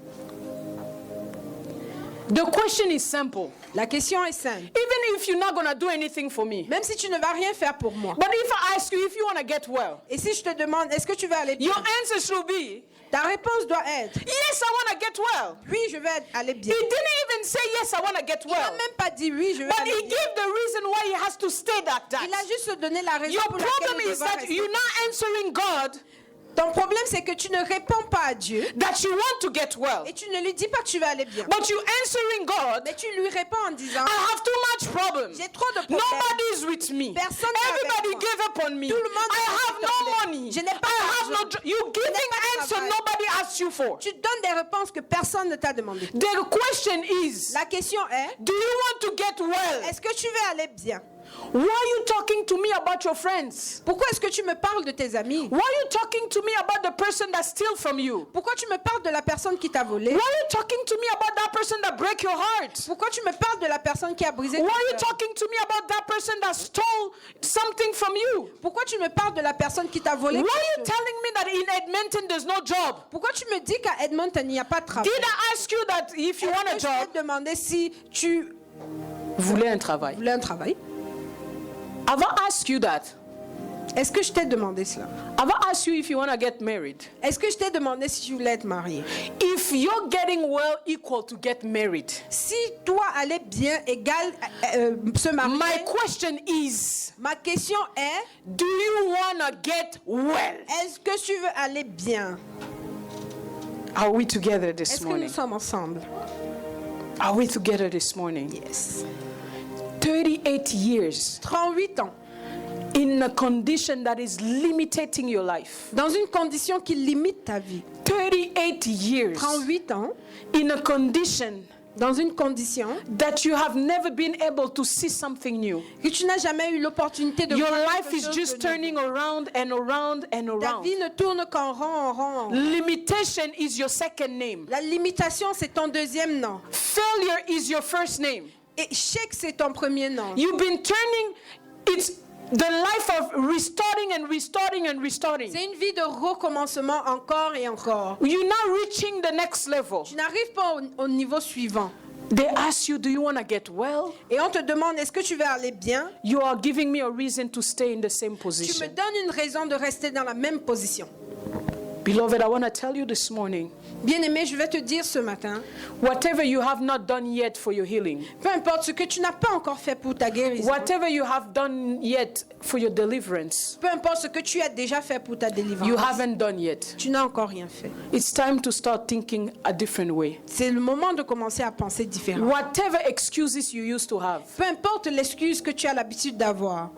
The question is simple. La question est simple. Even if you're not going to do anything for me. Même si tu ne vas rien faire pour moi. But if I ask you if you want to get well, Et si je te demande, est-ce que tu veux aller bien? your answer should be, Ta réponse doit être, yes, I want to get well. oui, je veux aller He bien. didn't even say, yes, I want to get Il n'a well. même pas dit oui, je veux But aller he bien. gave the reason why he has to stay like that. Il a juste donné la raison Your pour laquelle problem nous is devons that rester. you're not answering God Ton problème, c'est que tu ne réponds pas à Dieu that you want to get well. et tu ne lui dis pas que tu vas aller bien. But you answering God, Mais tu lui réponds en disant, I have too much problems. j'ai trop de problèmes. Nobody's with me. Personne n'est avec Everybody moi. gave up on me. Tout le monde I est have avec no toi. money. Je n'ai pas I have d'argent. no you giving pas de answer travail. nobody asked you for. Tu donnes des réponses que personne ne t'a demandé. The question is, La question est, do you want to get well? est-ce que tu veux aller bien? Why are you talking to me about your friends? Pourquoi est-ce que tu me parles de tes amis? Why are you talking to me about the person that steals from you? Pourquoi tu me parles de la personne qui t'a volé? Why are you talking to me about that person that break your heart? Pourquoi tu me parles de la personne qui a brisé Why ton are you cœur? talking to me about that person that stole something from you? Pourquoi tu me parles de la personne qui t'a volé Why are quelque you chose? telling me that in Edmonton there's no job? Pourquoi tu me dis qu'à Edmonton il n'y a pas de travail? Did I ask you that if you want a Est-ce que je job, t'ai demandé si tu voulez un travail? voulais un travail? Have I asked you that? Est-ce que je t'ai demandé cela? Have I asked you if you want to get married? Est-ce que je t'ai demandé si tu voulais être marié? If you're getting well equal to get married, Si toi aller bien égale se marier, my question is, ma question est, do you want to get well? est-ce que tu veux aller bien? Are we together this Est-ce que nous morning? sommes ensemble? Are we together this morning? Yes. 38 years 38 ans. in a condition that is limiting your life. Dans une condition qui limite ta vie. 38 years 38 ans. in a condition Dans une condition that you have never been able to see something new. que tu n'as jamais eu l'opportunité de Your voir life quelque is chose just de nouveau. turning around and around and Ta around. vie ne tourne qu'en rond, en rond, en rond. Limitation is your second name. La limitation, c'est ton deuxième nom. Failure is your first name. Et échec, c'est ton premier nom. You've been turning, it's the life of restoring and restoring and restoring. C'est une vie de recommencement encore et encore. You're now reaching the next level. Tu n'arrives pas au niveau suivant. They ask you, do you want to get well? Et on te demande, est-ce que tu vas aller bien? You are giving me a reason to stay in the same Tu me position. donnes une raison de rester dans la même position. Beloved, I want to tell you this morning, Bien-aimé, je vais te dire ce matin, whatever you have not done yet for your healing, peu importe ce que tu n'as pas encore fait pour ta guérison, whatever you have done yet for your deliverance, peu importe ce que tu as déjà fait pour ta délivrance, you haven't done yet. tu n'as encore rien fait. It's time to start thinking a different way. C'est le moment de commencer à penser différemment. Whatever excuses you used to have, Peu importe l'excuse que tu as l'habitude d'avoir,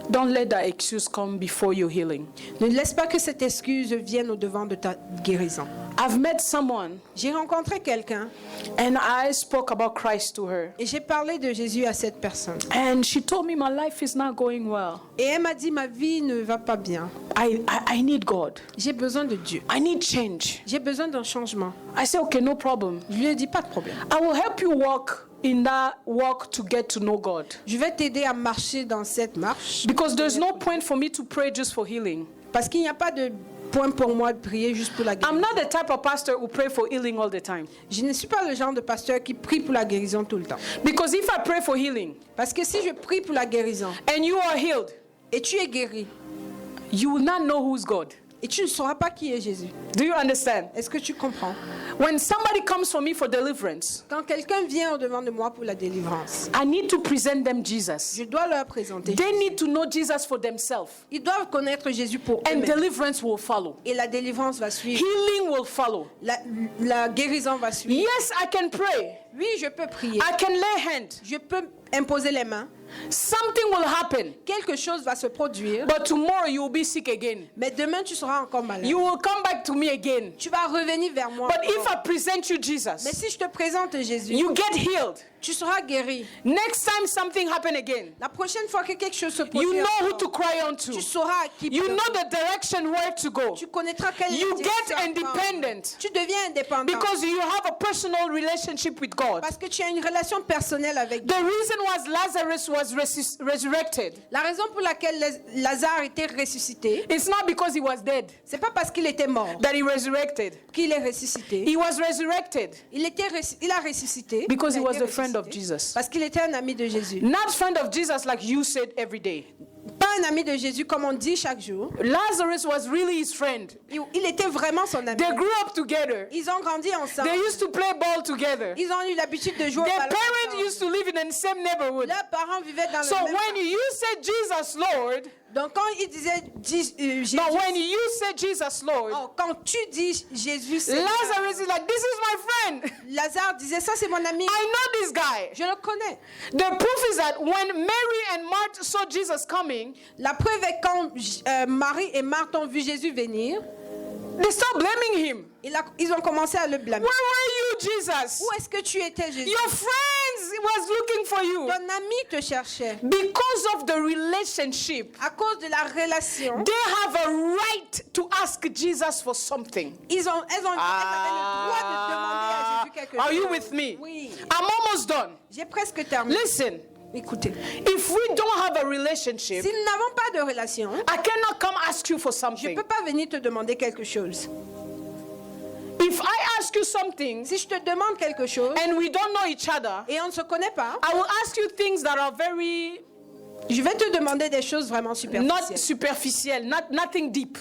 don't let that excuse come before your healing. ne laisse pas que cette excuse vienne au devant de ta guérison. I've met someone J'ai rencontré quelqu'un and I spoke about Christ to her. et j'ai parlé de Jésus à cette personne. And she told me my life is not going well. Et elle m'a dit, ma vie ne va pas bien. I need God. J'ai besoin de Dieu. I need change. J'ai besoin d'un changement. I said, okay, no problem. Je lui ai dit, pas de problème. I will help you walk in that walk to get to know God. Je vais t'aider à marcher dans cette marche. Because there's no point for me to pray just for healing. Parce qu'il n'y a pas de point pour moi de prier juste pour la guérison. I'm not the type of pastor who pray for healing all the time. Je ne suis pas le genre de pasteur qui prie pour la guérison tout le temps. Because if I pray for healing Parce que si je prie pour la guérison and you are healed, et tu es guéri you will not know who's God. et tu ne sauras pas qui est Jésus. Do you understand? Est-ce que tu comprends? When somebody comes for me for deliverance, Quand quelqu'un vient au devant de moi pour la délivrance, I need to present them Jesus. je dois leur présenter. They need to know Jesus for themselves. Ils doivent connaître Jésus pour And eux-mêmes. deliverance will follow. Et la délivrance va suivre. Healing will follow. La guérison va suivre. Yes, I can pray. Oui, je peux prier. I can lay hands. Je peux imposer les mains. Something will happen. Quelque chose va se produire. But tomorrow you will be sick again. Mais demain, tu seras encore malade. You will come back to me again. Tu vas revenir vers moi. But if encore. I present you Mais Jesus, si je te présente Jésus, you get healed. tu seras guéri. Next time something happen again, La prochaine fois que quelque chose se produit, you know who encore, to cry on to. tu sauras à qui You pleurer. know the direction where to go. Tu connaîtras quelle You direction get prendre. independent Tu deviens indépendant. because you have a personal relationship with God. Parce que tu as une relation personnelle avec The Dieu. reason was Lazarus was resurrected. La raison pour laquelle Lazare était ressuscité, It's not because he was dead c'est pas parce qu'il était mort that he resurrected. qu'il est ressuscité. He was resurrected Il a ressuscité because he il a was été the friend of ressuscité Jesus. parce qu'il était un ami de Jésus. Not friend of Jesus like you said every day. Pas un ami de Jésus comme on dit chaque jour. Lazarus was really his friend. Il était vraiment son ami. They grew up together. Ils ont grandi ensemble. They used to play ball together. Ils ont eu l'habitude de jouer au Their ballon parents ensemble. used to live in the same neighborhood. Leurs parents vivaient dans So le même when you say Jesus Lord, Donc quand il disait Jésus, no, when you say Jesus Lord, oh, quand tu dis Jésus, c'est Lazarus is like, this is my friend. Lazare disait ça, c'est mon ami. I know this guy. Je le connais. The proof is that when Mary and Martha saw Jesus coming, La preuve est quand Marie et Marthe ont vu Jésus venir, they started blaming him. ils ont commencé à le blâmer. Where were you, Jesus? Où est-ce que tu étais, Jésus? Your friends was looking for you. Ton ami te cherchait. Because of the relationship, À cause de la relation, they have a right to ask Jesus for something. elles avaient le droit de demander à Jésus quelque chose. Are you with me? Oui. I'm almost done. J'ai presque terminé. Listen, Écoutez, if we don't have a relationship, si nous n'avons pas de relation, I cannot come ask you for je ne something. peux pas venir te demander quelque chose. If I ask you something Si je te demande quelque chose and we don't know each other, et on ne se connaît pas, I will ask you things that are very je vais te demander des choses vraiment not superficielles. superficial, nothing deep,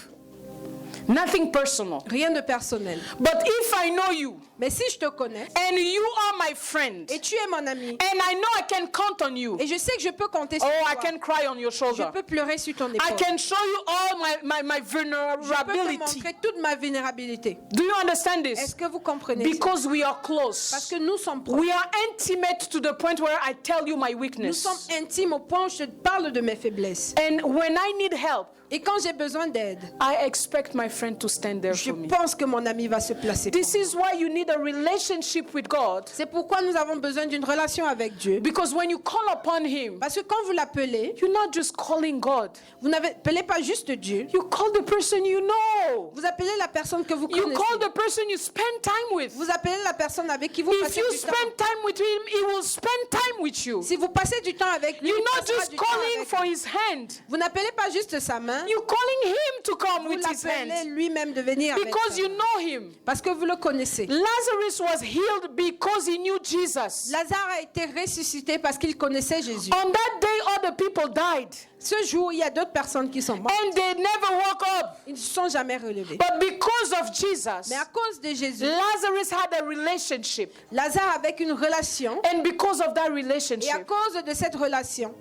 nothing personal. Rien de personnel. But if I know you Mais si je te connais and you are my friend, et tu es mon ami and I know I can count on you. et je sais que je peux compter sur Oh, I toi, can cry on your je shoulder. peux pleurer sur ton I épaule. can show you all my Je peux te vulnerability. montrer toute ma vulnérabilité. Do you understand Est-ce this? que vous comprenez ça? Because we are Parce close. que nous sommes proches. We are intimate to the point where I tell you my Nous weakness. sommes intimes au point où je te parle de mes faiblesses. And when I need help, Et quand j'ai besoin d'aide, I expect my friend to stand there je for me. pense que mon ami va se placer pour This moi. is why you need a relationship with God. C'est pourquoi nous avons besoin d'une relation avec Dieu. Because when you call upon Him, Parce que quand vous l'appelez, you're not just calling God. vous n'appelez pas juste Dieu. You call the person you know. Vous appelez la personne que vous You connaissez. call the person you spend time with. Vous appelez la personne avec qui vous If passez you du temps. spend time with Him, He will spend time with you. Si vous passez du temps avec lui, You're il not passera just du temps calling avec for vous. His hand. Vous n'appelez pas juste sa main, You're calling Him to come vous with His l'appelez hand. lui-même de venir avec Because sa you main. know Him. Parce que vous le connaissez. Lazarus was healed because he knew Jesus. Lazare a été ressuscité parce qu'il connaissait Jésus. On that day, other people died. Ce jour, il y a d'autres personnes qui sont mortes. And they never woke up. Ils ne se sont jamais relevés. But because of Jesus, Mais à cause de Jésus, Lazarus had a relationship. Lazare avec une relation. And because of that Et à relationship, cause de cette relation,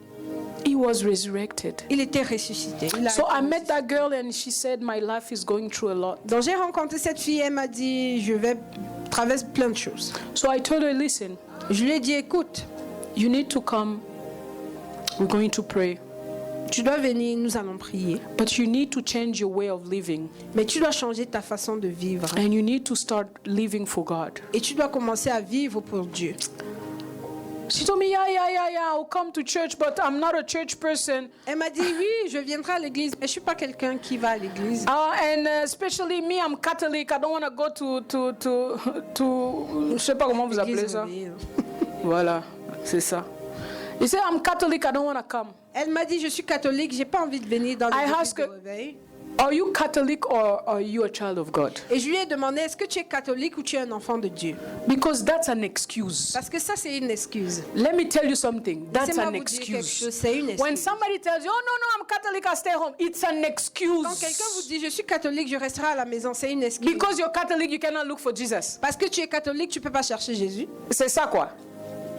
he was resurrected. il était ressuscité. Il a So été I met ressuscité. that girl and she said, my life is going through a lot. Donc j'ai rencontré cette fille, elle m'a dit, je vais traverser plein de choses. So I told her, listen, Je lui ai dit, écoute, you need to come. We're going to pray. tu dois venir, nous allons prier. But you need to change your way of living. Mais tu dois changer ta façon de vivre. And you need to start living for God. Et tu dois commencer à vivre pour Dieu. She told me, yeah, I'll come to church, but I'm not a church person. Elle m'a dit, oui, je viendrai à l'église, mais je ne suis pas quelqu'un qui va à l'église. And especially me, I'm Catholic. I don't want to go to je sais pas comment vous appelez L'église ça. ouvrière. Voilà, c'est ça. He said, I'm Catholic, I don't want to come. Elle m'a dit, je suis catholique, j'ai pas envie de venir dans I l'église asked de her- réveil. Are you Catholic or are you a child of God? Et je lui ai demandé, est-ce que tu es catholique ou tu es un enfant de Dieu? Because that's an excuse. Parce que ça, c'est une excuse. Let me tell you something. That's Laissez-moi an vous dire quelque chose, excuse. c'est une When excuse. somebody tells you, oh no, I'm Catholic, I stay home, it's an Quand quelqu'un vous excuse. dit, je suis catholique, je resterai à la maison, c'est une excuse. Because you're Catholic, you cannot look for Jesus. Parce que tu es catholique, tu peux pas chercher Jésus. C'est ça quoi?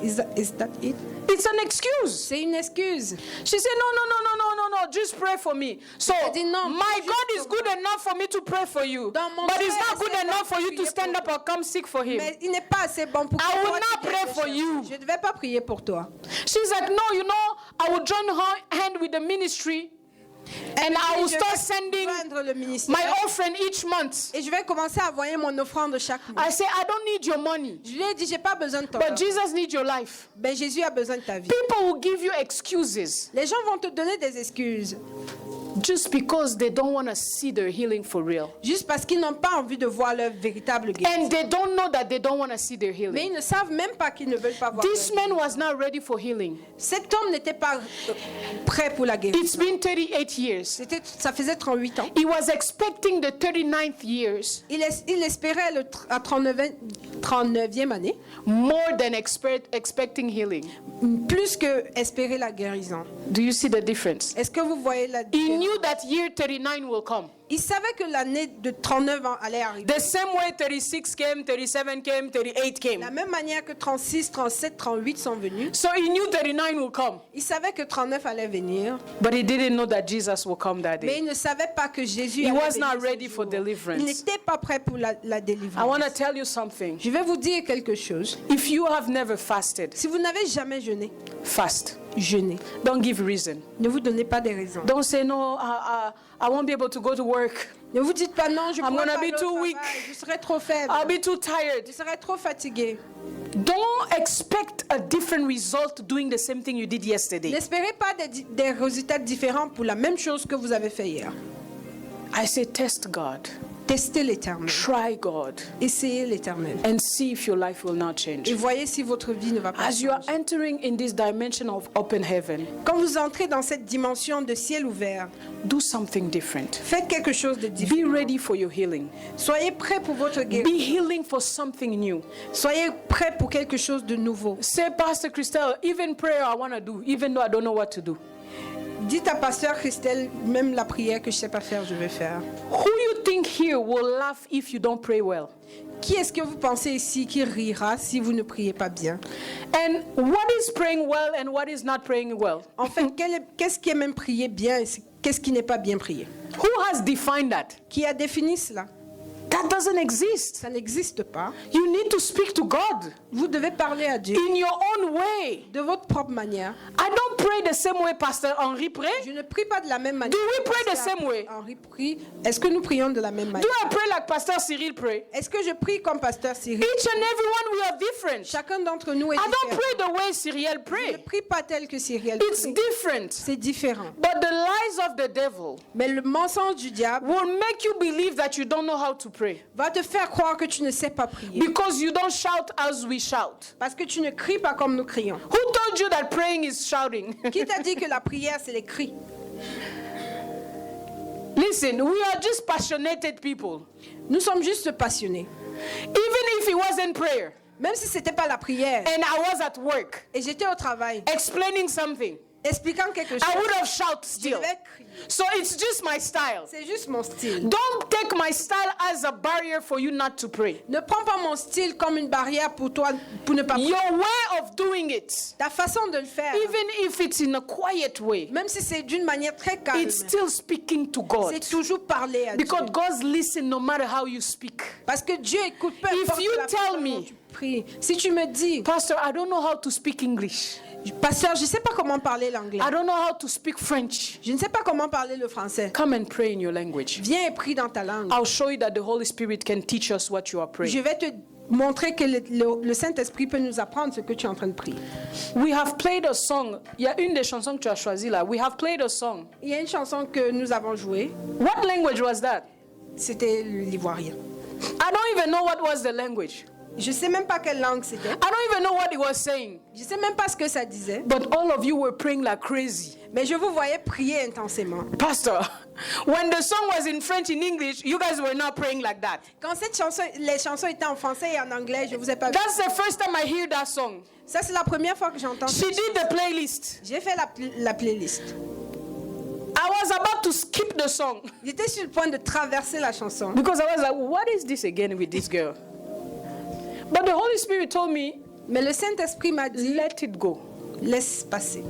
Is that it? It's an excuse. C'est une excuse. She said, no, just pray for me. So, Elle dit, non, my prie God juste is pour good enough for me to pray for you. Dans mon But it's cœur, not good c'est enough bon for you de to prier stand pour up or come seek for him. Mais il n'est pas assez bon pour I will toi not qui pray viens for te you. chercher. Je ne vais pas prier pour toi. She's like, no, I will join hand with the ministry and I will Je start vais sending joindre le ministère my offering each month. et je vais commencer à envoyer mon offrande chaque mois. I say, I don't need your money, Je lui ai dit, j'ai pas besoin de ton but argent. Jesus needs your life. Ben, Jésus a besoin de ta vie. People will give you excuses Les gens vont te donner des excuses just because they don't want to see their healing for real. juste parce qu'ils n'ont pas envie de voir leur véritable guérison. And they don't know that they don't want to see their Mais healing. ils ne savent même pas qu'ils ne veulent pas voir This leur man guérison. was not ready for healing. Cet homme n'était pas prêt pour la guérison. It's been 38 years. Ça faisait 38 ans. He was expecting the 39th years Il espérait à 39e année, more than expecting healing. plus que espérer la guérison. Do you see the difference? Est-ce que vous voyez la He différence? knew that year 39 will come. Il savait que l'année de 39 ans allait arriver. The same way 36 came, 37 came, 38 De la came. même manière que 36, 37, 38 sont venus. So he knew 39 will come. Il savait que 39 allait venir, But he didn't know that Jesus will come that mais day. il ne savait pas que Jésus He allait was venir not ce ready for jour. deliverance. Il n'était pas prêt pour la I want délivrance. to tell you something. Je vais vous dire quelque chose. If you have never fasted, Si vous n'avez jamais jeûné, fast. jeûnez. Don't give reason. Ne vous donnez pas des raisons. Don't say, no, I won't be able to go to work. Ne vous dites pas non, je I'm pourrai gonna pas be aller au too travail, weak. je serai trop faible, I'll be too tired. je serai trop fatigué. Don't expect a different result doing the same thing you did yesterday. N'espérez pas des résultats différents pour la même chose que vous avez fait hier. I say, test God. Testez l'Éternel. Try God. Essayez l'Éternel. And see if your life will not Et change. voyez si votre vie ne va pas As you are changer. entering in this dimension of open heaven, Quand vous entrez dans cette dimension de ciel ouvert, do something different. faites quelque chose de Be différent. ready for your healing. Soyez prêts pour votre Be guérison. healing for something new. Soyez prêts pour quelque chose de nouveau. Say, Pastor Christelle, even prayer I want to do, even though I don't know what to do. Dites à Pasteur Christelle, même la prière que je ne sais pas faire, je vais faire. Who you think here will laugh if you don't pray well? Qui est-ce que vous pensez ici qui rira si vous ne priez pas bien? And what is praying well and what is not praying well? Enfin, qu'est-ce qui est même prier bien et qu'est-ce qui n'est pas bien prié? Who has defined that? Qui a défini cela? That doesn't exist. Ça n'existe pas. You need to speak to God Vous devez parler à Dieu in your own way. de votre propre manière. I don't pray the same way Pastor Henri pray. Je ne prie pas de la même manière. Do we pray the Pasteur same way? Henri prie. Est-ce que nous prions de la même Do manière? I pray like Pastor Cyril pray? Est-ce que je prie comme Pasteur Cyril? Each and every one we are different. Chacun d'entre nous est I don't différent. pray the way Cyril Je ne pray. prie pas tel que Cyril It's prie. different. C'est différent. But the lies of the devil Mais le mensonge du diable will make you believe that you don't know how to pray va te faire croire que tu ne sais pas prier. because you don't shout as we shout. Parce que tu ne cries pas comme nous crions. Who told you that praying is shouting? Qui t'a dit que la prière, c'est les cris? Listen, we are just passionate people. Nous sommes juste passionnés. Even if it wasn't prayer Même si ce n'était pas la prière and I was at work et j'étais au travail, explaining something, expliquant quelque I chose, would have shouted je still. vais crier. So it's just my style. C'est juste mon style. Don't take my style as a barrier for you not to pray. Ne prends pas mon style comme une barrière pour toi pour ne pas prier. Your way of doing it, Ta façon de le faire, even if it's in a quiet way, même si c'est d'une manière très calme, it's still speaking to God. c'est toujours parler à Dieu. Because God listens no matter how you speak. Parce que Dieu écoute peu If importe you la tell façon me- dont tu pries. Si tu me dis, Pastor, I don't know how to speak English. pasteur, je ne sais pas comment parler l'anglais. I don't know how to speak French. Je ne sais pas comment parler le français. Come and pray in your language. Viens et prie dans ta langue. I'll show you that the Holy Spirit can teach us what you are Je praying. vais te montrer que le Saint-Esprit peut nous apprendre ce que tu es en train de prier. We have played a song. Il y a une des chansons que tu as choisies là. We have played a song. Il y a une chanson que nous avons jouée. What language was that? C'était l'ivoirien. I don't even know what was the language. Je ne sais même pas quelle langue c'était. I don't even know what it was saying. Je ne sais même pas ce que ça disait. But all of you were praying like crazy. Mais je vous voyais prier intensément. Pastor, when the song was in French and English, you guys were not praying like that. Quand les chansons étaient en français et en anglais, je ne vous ai pas vu. That's the first time I hear that song. Ça, c'est la première fois que j'entends. She did the playlist. J'ai fait la playlist. I was about to skip the song J'étais sur le point de traverser la chanson. because I was like, what is this again with this girl? But the Holy Spirit told me, Mais le Saint-Esprit m'a dit, let it go. laisse passer.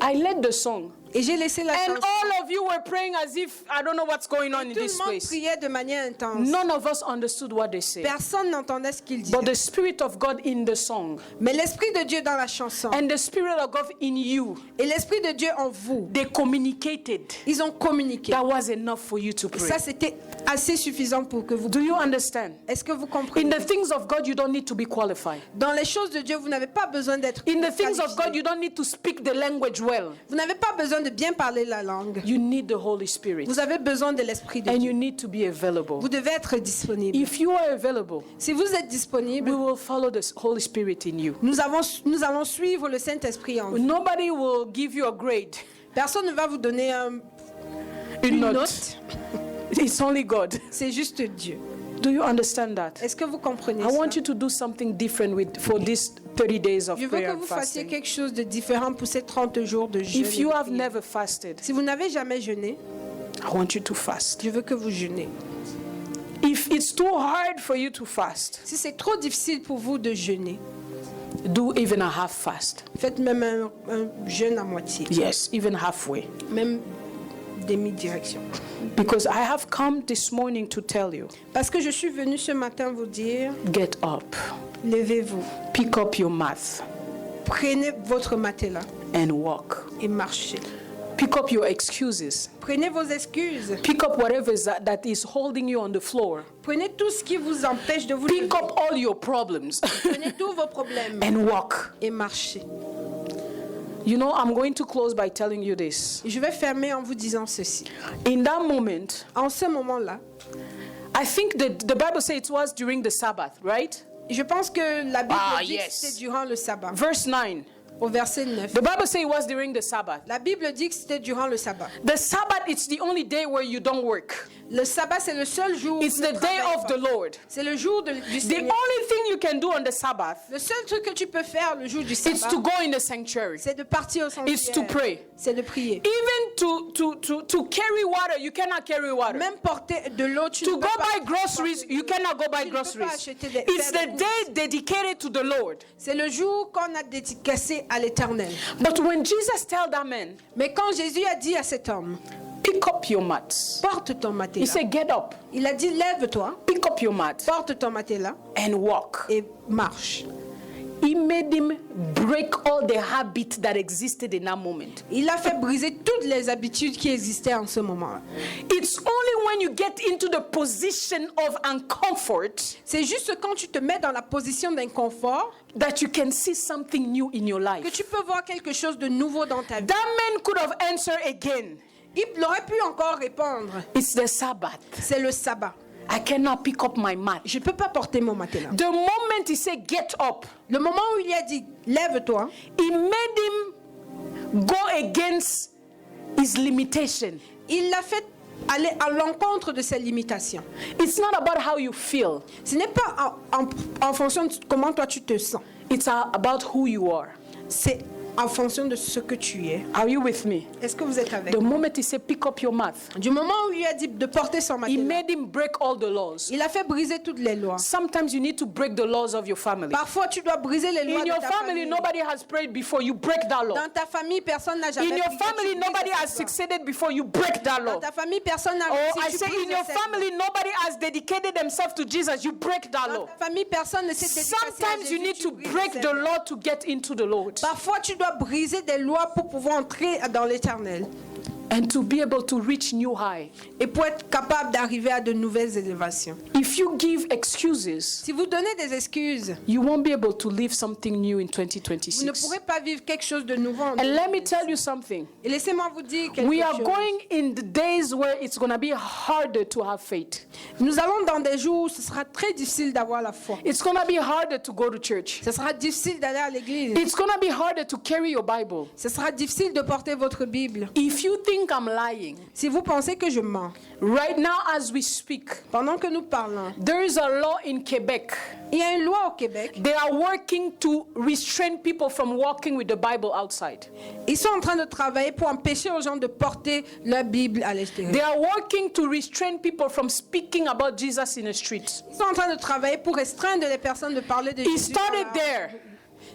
I led the song. Et j'ai laissé la And chanson. all of you were praying as if I don't know what's going on in Tout this le monde place. priait de manière intense. None of us understood what they said. Personne n'entendait ce qu'il disait. But the Spirit of God in the song Mais l'Esprit de Dieu dans la chanson and the Spirit of God in you, et l'Esprit de Dieu en vous, they communicated. ils ont communiqué. That was enough for you to Et pray. ça, c'était assez suffisant pour que vous... Do you understand? Est-ce que vous In comprenez? the things of God, you don't need to be qualified. Dans les choses de Dieu, vous n'avez pas besoin d'être In the things of qualifié. God, you don't need to speak the language well. Vous n'avez pas besoin de bien parler la langue. You need the Holy Spirit. Vous avez besoin de l'Esprit de And Dieu. you need to be available. Vous devez être disponible. If you are available, Si vous êtes we disponible, will follow the Holy Spirit in you. nous allons suivre le Saint-Esprit en vous. Nobody will give you a grade. Personne ne va vous donner Une une note. note. It's only God. C'est juste Dieu. Do you understand that? Est-ce que vous comprenez I ça? want you to do something different for these 30 days of Je veux prayer que and vous fassiez fasting. quelque chose de différent pour ces 30 jours de jeûne. If et you de have prière. never fasted, Si vous n'avez jamais jeûné, I want you to fast. je veux que vous jeûnez. If it's too hard for you to fast, Si c'est trop difficile pour vous de jeûner, do even a half fast. faites même un jeûne à moitié, Yes, even halfway. même demi-direction. Because I have come this morning to tell you, Parce que je suis venue ce matin vous dire, get up, levez-vous, pick up your mat prenez votre matelas and walk. et marchez. Pick up your excuses. Prenez vos excuses. Pick up whatever that is holding you on the floor. Prenez tout ce qui vous empêche de vous lever. Pick up all your problems Prenez tous vos problèmes and walk. et marchez. You know, I'm going to close by telling you this. Je vais fermer en vous disant ceci. In that moment, En ce moment-là, I think that the Bible says it was during the Sabbath, right? je pense que la Bible Ah, dit yes. que c'était durant le sabbat. Verse 9. au verset 9. The Bible says it was during the Sabbath. La Bible dit que c'était durant le sabbat. The Sabbath, it's the only day where you don't work. Le sabbat, c'est le seul jour où It's tu ne the day travailles of pas. the Lord. C'est le jour du The Seigneur. only thing you can do on the Sabbath Le seul truc que tu peux faire le jour du is sabbat, to go in the sanctuary. c'est de partir au It's to sanctuaire. pray. C'est de prier. Even to carry water, you cannot carry water. Même porter de l'eau, tu To ne go peux pas buy groceries, you cannot go buy Tu ne peux pas groceries. acheter des- It's faire the des day dedicated to the Lord. C'est le jour qu'on a dédicacé à l'Éternel. But when Jesus told that man, Mais quand Jésus a dit à cet homme, pick up your mat, porte ton he matelas, said, get up, il a dit lève-toi, pick up your mat, porte ton matelas and walk. et marche. He made him break all the habits that existed in that moment. Il a fait briser toutes les habitudes qui existaient en ce moment. It's only when you get into the position of uncomfort C'est juste quand tu te mets dans la position d'inconfort that you can see something new in your que life. tu peux voir quelque chose de nouveau dans ta vie. That man could have answered again. Il aurait pu encore répondre, It's the Sabbath. c'est le sabbat. I cannot pick up my mat. Je ne peux pas porter mon matelas. The moment he said, get up, Le moment où il a dit lève-toi, it made him go against his limitation. il l'a fait aller à l'encontre de ses limitations. It's not about how you feel. Ce n'est pas en fonction de comment toi tu te sens. It's about who you are. C'est en fonction de ce que tu es. Are you with me? Est-ce que vous êtes avec The moi? moment he said, pick up your mat, Du moment où il a dit de porter son he matelas, made him break all the laws. il a fait briser toutes les lois. Sometimes you need to break the laws of your family. Parfois, tu dois briser les lois In de your ta family, famille. nobody has prayed before. You break that law. Dans ta famille, personne n'a jamais In your prié, family, tu brises nobody has cette loi. succeeded before. You break that law. Dans ta famille, personne n'a Oh, réussi, I tu say brises in your cette loi. family, nobody has dedicated themselves to Jesus. You break that Dans law. ta famille, personne ne s'est dédicacé à Sometimes you Jésus, need tu to brises break cette the loi. law to get into the Lord Parfois, tu dois briser des lois pour pouvoir entrer dans l'éternel and to be able to reach new high. et pour être capable d'arriver à de nouvelles élévations. If you give excuses, Si vous donnez des excuses, you won't be able to live something new in vous ne 2026. pourrez pas vivre quelque chose de nouveau. En And let me 2026. tell you something. Et laissez-moi vous dire quelque We are chose. going in the days where it's going to be harder to have faith. Nous allons dans des jours où ce sera très difficile d'avoir la foi. It's going to be harder to go to church. Ce sera difficile d'aller à l'église. It's going to be harder to carry your Bible. Ce sera difficile de porter votre Bible. If you think I'm lying, Si vous pensez que je mens, right now as we speak, pendant que nous parlons, there is a law in Quebec. il y a une loi au Québec. They are working to restrain people from walking with the Bible outside. Ils sont en train de travailler pour empêcher aux gens de porter leur Bible à l'extérieur. They are working to restrain people from speaking about Jesus in the streets. Ils sont en train de travailler pour restreindre les personnes de parler de It Jésus. started there.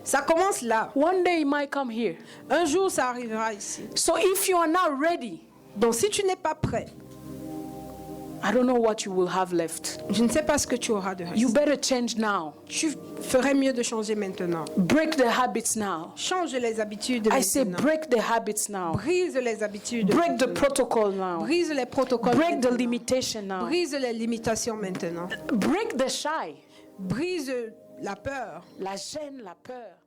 Ça commence là. One day it might come here. Un jour, ça arrivera ici. So if you are not ready, Donc, si tu n'es pas prêt, I don't know what you will have left. je ne sais pas ce que tu auras de reste. You better change now. Tu ferais mieux de changer maintenant. Break the habits now. Change les habitudes I say maintenant. break the habits now. Brise les habitudes. Break the maintenant. protocol now. Brise les protocoles. Break the maintenant. limitation now. Brise les limitations maintenant. Break the shy. Brise la peur. La gêne, la peur.